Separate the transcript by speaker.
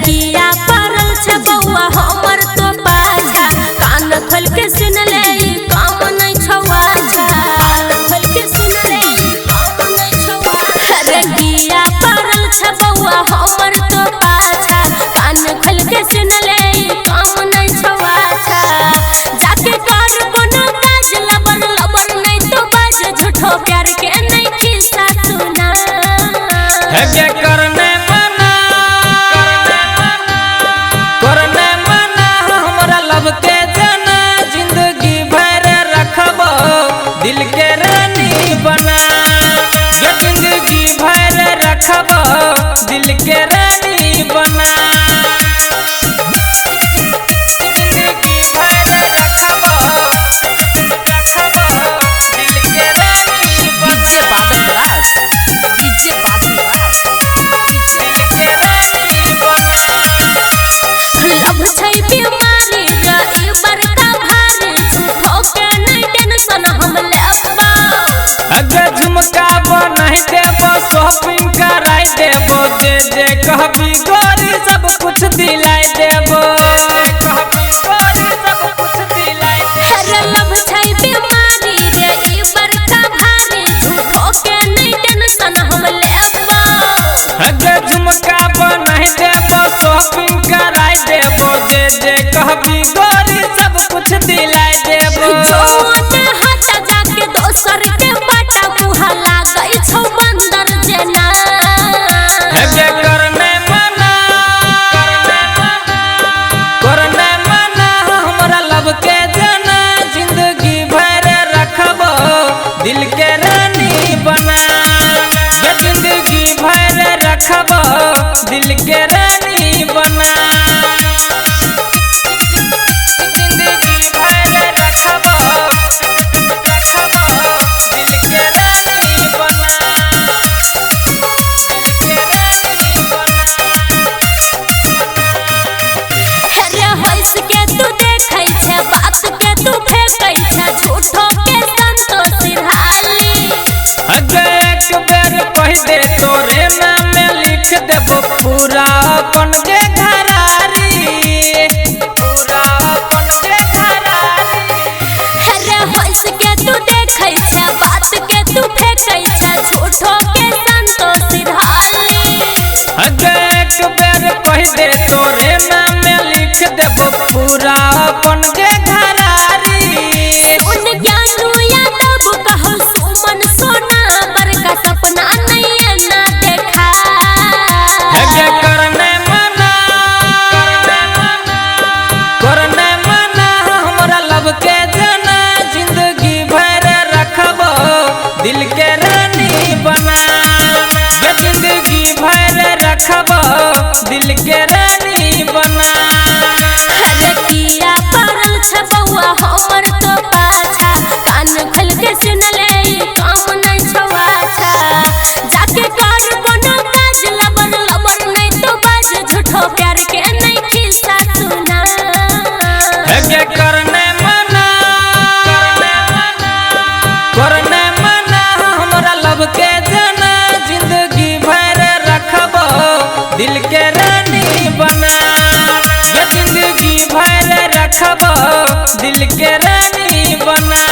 Speaker 1: किया परल छे बउआ हमर तो पाछा, कान खोल के सुन ले काम नहीं छवा छा, कान खोल के सुन ले काम नहीं छवा। अरे किया परल छे बउआ हमर तो पाछा, कान खोल के सुन ले काम नहीं छवा छा। जाके कर कोनो काज लबर लबर नहीं तो बाज झूठो प्यार के नहीं किस्सा सुना
Speaker 2: है के करने के जना जिंदगी भर रखबो दिल के रानी बना, जो जिंदगी भर रखबो दिल के रानी बना, जिंदगी भर रखबो दिल के रानी
Speaker 1: डीजे बादल राज, डीजे बादल राज,
Speaker 2: दिल के रानी बना।
Speaker 1: लब छै बीमारी रही बड़का भारी, झूठो के नहीं टेंशन हम लेबा।
Speaker 2: अगर झुमका बनाई देबो शॉपिंग कराई देबो, जे जे कहबी गोरी सब कुछ दिलाई देबो, कहबी गोरी सब कुछ दिलाई देबो।
Speaker 1: अरे लब छै बीमारी रही बड़का भारी, झूठो के नहीं टेंशन हम लेबा।
Speaker 2: अगर झुमका बनाई देबो शॉपिंग कराई देबो, जे जे कहबी गोरी सब कुछ दिलाई देबो।
Speaker 1: जोते हट जाके दोसर के बाटा मुहा लागै छौ बंदर जेना,
Speaker 2: हेबे करने मना, करने मना हमरा लब के जना जिंदगी भर रखबो दिल के रानी बना, जो जिंदगी भर रखबो दिल के रानी बना, जिंदगी भर रखबो दिल के रानी बना, दिल के रानी बना।
Speaker 1: अरे होइस के तू देखै छै बात के तू फेंकै छै, झूठो के संतोष सिरहाली।
Speaker 2: अगर एक बेर कह दे तोरे नाम में लिख देबो पूरा अपन के घरारी, पूरा अपन के घरारी।
Speaker 1: अरे होइस के तू देखै छै बात के तू फेंकै छै, झूठो के संतोष सिरहाली।
Speaker 2: अगर एक बेर कह दे तोरे नाम में लिख देबो पूरा अपन के घरारी।
Speaker 1: उन ज्ञानू यादव कहौ सुमन सोना, बड़का सपना नहीं ना देखा।
Speaker 2: हेबे करने मना, करने मना हमरा लब के जना जिंदगी भर रखबो दिल के रानी बना, जो जिंदगी भर रखबो दिल के रानी बना।
Speaker 1: अरे किया परल छे बउआ हमर तो पाछा, कान खोल के सुन ले काम नहीं छवा छा। जाके कर कोनो काज लबर लबर नहीं तो बाज झूठो प्यार के नहीं किस्सा सुना
Speaker 2: हेबे करने मना, करने मना हमरा लब के जना जिंदगी भर रखबो दिल के रानी बना, जो जिंदगी भर रखबो दिल के रानी बना।